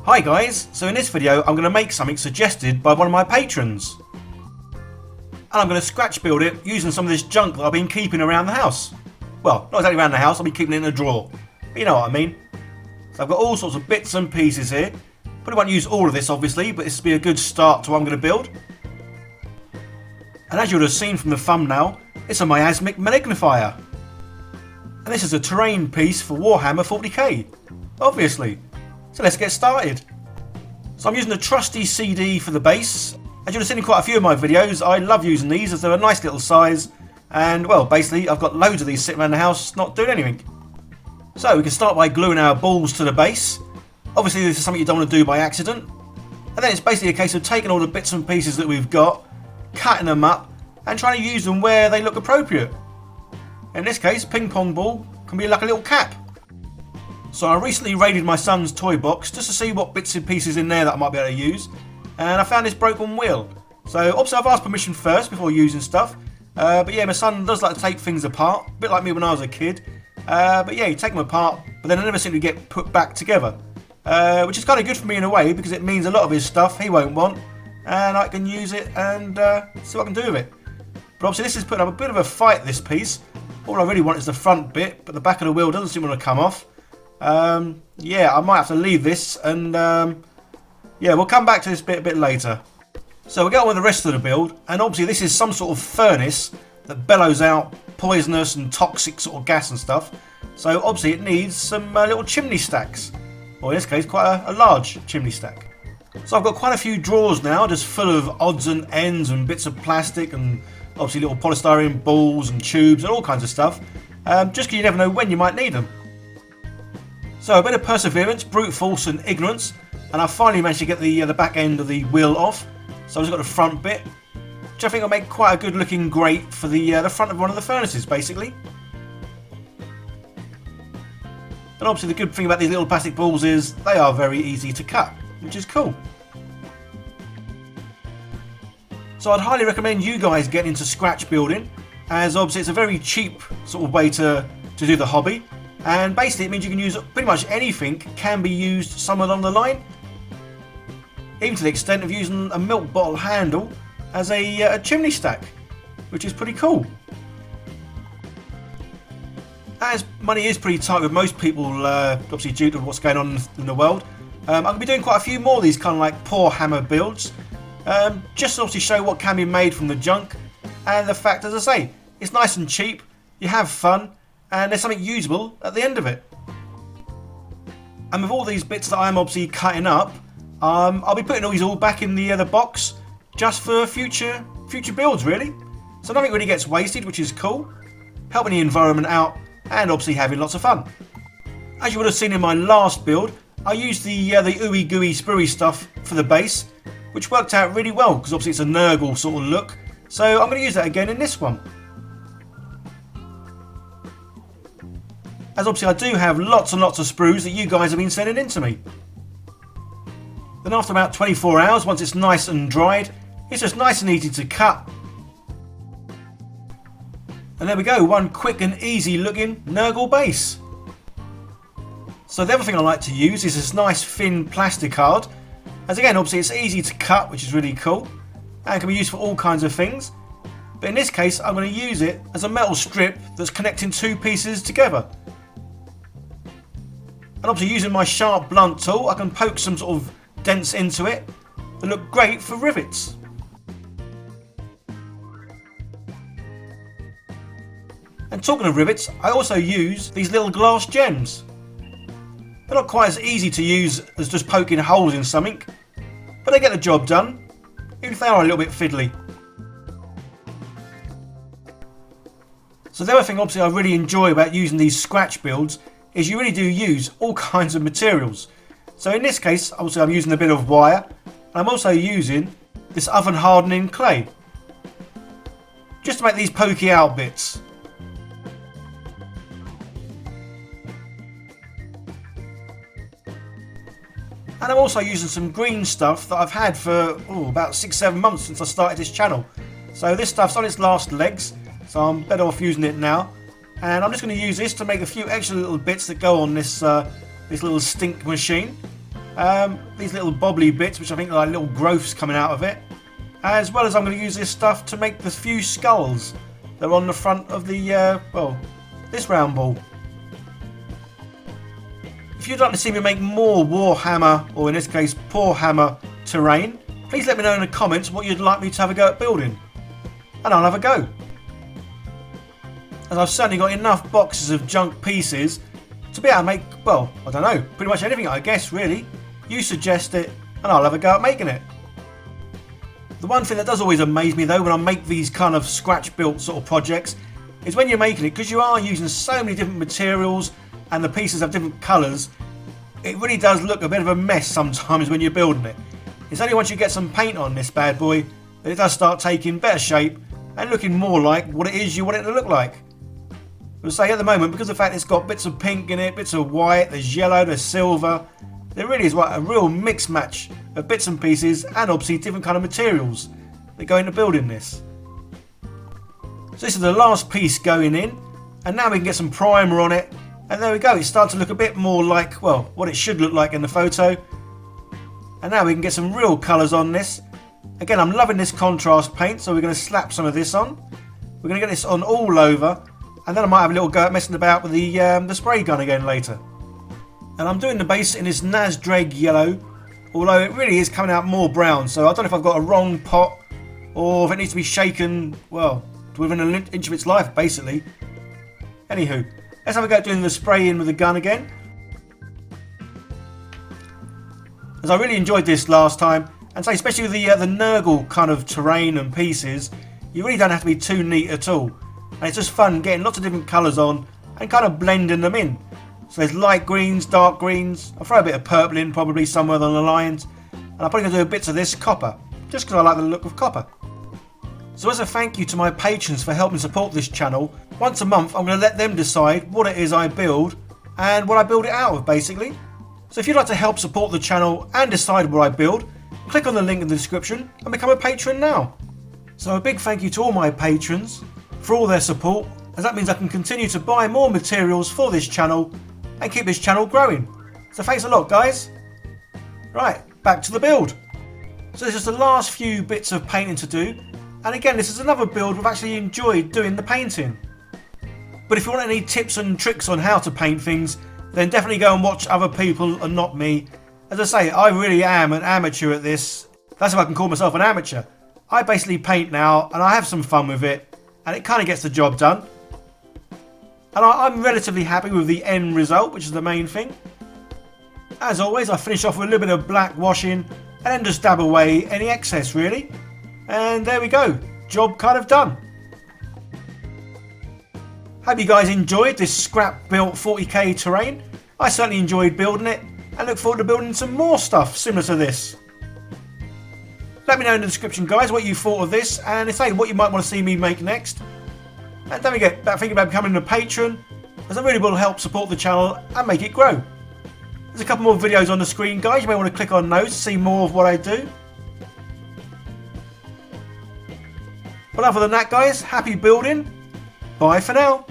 Hi guys, so in this video I'm going to make something suggested by one of my patrons. And I'm going to scratch build it using some of this junk that I've been keeping around the house. Well, not exactly around the house, I'll be keeping it in a drawer. But you know what I mean. So I've got all sorts of bits and pieces here. But I won't use all of this obviously, but this will be a good start to what I'm going to build. And as you would have seen from the thumbnail, it's a Miasmic Malignifier. And this is a terrain piece for Warhammer 40k, obviously. So let's get started. So I'm using a trusty CD for the base. As you'll have seen in quite a few of my videos, I love using these as they're a nice little size. And well, basically I've got loads of these sitting around the house not doing anything. So we can start by gluing our balls to the base. Obviously this is something you don't want to do by accident. And then it's basically a case of taking all the bits and pieces that we've got, cutting them up and trying to use them where they look appropriate. In this case, a ping pong ball can be like a little cap. So I recently raided my son's toy box just to see what bits and pieces in there that I might be able to use. And I found this broken wheel. So obviously I've asked permission first before using stuff. But yeah, my son does like to take things apart, a bit like me when I was a kid. But yeah, you take them apart, but then they never seem to get put back together. Which is kind of good for me in a way, because it means a lot of his stuff he won't want. And I can use it and see what I can do with it. But obviously this is putting up a bit of a fight, this piece. All I really want is the front bit, but the back of the wheel doesn't seem to come off. Yeah, I might have to leave this and yeah, we'll come back to this bit a bit later. So we'll get on with the rest of the build, and obviously this is some sort of furnace that bellows out poisonous and toxic sort of gas and stuff. So obviously it needs some little chimney stacks, or in this case quite a large chimney stack. So I've got quite a few drawers now just full of odds and ends and bits of plastic and obviously little polystyrene balls and tubes and all kinds of stuff, just because you never know when you might need them. So a bit of perseverance, brute force and ignorance, and I finally managed to get the back end of the wheel off. So I've just got the front bit, which I think will make quite a good looking grate for the front of one of the furnaces basically. And obviously the good thing about these little plastic balls is they are very easy to cut, which is cool. So I'd highly recommend you guys get into scratch building, as obviously it's a very cheap sort of way to do the hobby. And basically it means you can use pretty much anything can be used somewhere along the line. Even to the extent of using a milk bottle handle as a chimney stack, which is pretty cool. As money is pretty tight with most people, obviously due to what's going on in the world, I'm going to be doing quite a few more of these kind of like Poorhammer builds. Just to obviously show what can be made from the junk, and the fact, as I say, it's nice and cheap, you have fun, and there's something usable at the end of it. And with all these bits that I'm obviously cutting up, I'll be putting all these all back in the box just for future builds really. So nothing really gets wasted, which is cool, helping the environment out and obviously having lots of fun. As you would have seen in my last build, I used the ooey gooey spruey stuff for the base, which worked out really well because obviously it's a Nurgle sort of look. So I'm going to use that again in this one. As obviously I do have lots and lots of sprues that you guys have been sending in to me. Then after about 24 hours, once it's nice and dried, it's just nice and easy to cut. And there we go, one quick and easy looking Nurgle base. So the other thing I like to use is this nice thin plastic card. As again, obviously it's easy to cut, which is really cool, and can be used for all kinds of things. But in this case, I'm going to use it as a metal strip that's connecting two pieces together. And obviously using my sharp blunt tool, I can poke some sort of dents into it that look great for rivets. And talking of rivets, I also use these little glass gems. They're not quite as easy to use as just poking holes in something, but they get the job done, even if they are a little bit fiddly. So the other thing obviously I really enjoy about using these scratch builds is you really do use all kinds of materials. So in this case, obviously I'm using a bit of wire, and I'm also using this oven hardening clay, just to make these pokey out bits. And I'm also using some green stuff that I've had for about 6-7 months since I started this channel. So this stuff's on its last legs, so I'm better off using it now. And I'm just going to use this to make a few extra little bits that go on this this little stink machine. these little bobbly bits, which I think are like little growths coming out of it, as well as I'm going to use this stuff to make the few skulls that are on the front of the, well, this round ball. If you'd like to see me make more Warhammer, or in this case Poorhammer terrain, please let me know in the comments what you'd like me to have a go at building, and I'll have a go. As I've certainly got enough boxes of junk pieces to be able to make, well, I don't know, pretty much anything I guess really. You suggest it and I'll have a go at making it. The one thing that does always amaze me though when I make these kind of scratch built sort of projects is when you're making it, because you are using so many different materials and the pieces have different colours, it really does look a bit of a mess sometimes when you're building it. It's only once you get some paint on this bad boy that it does start taking better shape and looking more like what it is you want it to look like. But say at the moment, because of the fact it's got bits of pink in it, bits of white, there's yellow, there's silver, there really is a real mix match of bits and pieces and obviously different kind of materials that go into building this. So this is the last piece going in, and now we can get some primer on it, and there we go, it's starting to look a bit more like, well, what it should look like in the photo. And now we can get some real colours on this. Again, I'm loving this contrast paint, so we're going to slap some of this on. We're going to get this on all over, and then I might have a little go at messing about with the spray gun again later. And I'm doing the base in this Nasdrag yellow, although it really is coming out more brown, so I don't know if I've got a wrong pot or if it needs to be shaken, well, within an inch of its life basically. Anywho, let's have a go at doing the spray in with the gun again. As I really enjoyed this last time, and say especially with the Nurgle kind of terrain and pieces, you really don't have to be too neat at all. And it's just fun getting lots of different colours on and kind of blending them in. So there's light greens, dark greens, I'll throw a bit of purple in probably somewhere along the lines, and I'm probably going to do bits of this copper, just because I like the look of copper. So as a thank you to my patrons for helping support this channel, once a month I'm going to let them decide what it is I build and what I build it out of basically. So if you'd like to help support the channel and decide what I build, click on the link in the description and become a patron now. So a big thank you to all my patrons for all their support, as that means I can continue to buy more materials for this channel and keep this channel growing. So thanks a lot guys. Right, back to the build. So there's just the last few bits of painting to do, and again this is another build we've actually enjoyed doing the painting. But if you want any tips and tricks on how to paint things, then definitely go and watch other people and not me. As I say, I really am an amateur at this. That's if I can call myself an amateur. I basically paint now and I have some fun with it, and it kind of gets the job done. And I'm relatively happy with the end result, which is the main thing. As always, I finish off with a little bit of black washing and then just dab away any excess really. And there we go, job kind of done. Hope you guys enjoyed this scrap built 40k terrain. I certainly enjoyed building it and look forward to building some more stuff similar to this. Let me know in the description guys what you thought of this, and say what you might want to see me make next. And don't forget about thinking about becoming a patron, as it really will help support the channel and make it grow. There's a couple more videos on the screen guys, you may want to click on those to see more of what I do. But other than that guys, happy building, bye for now.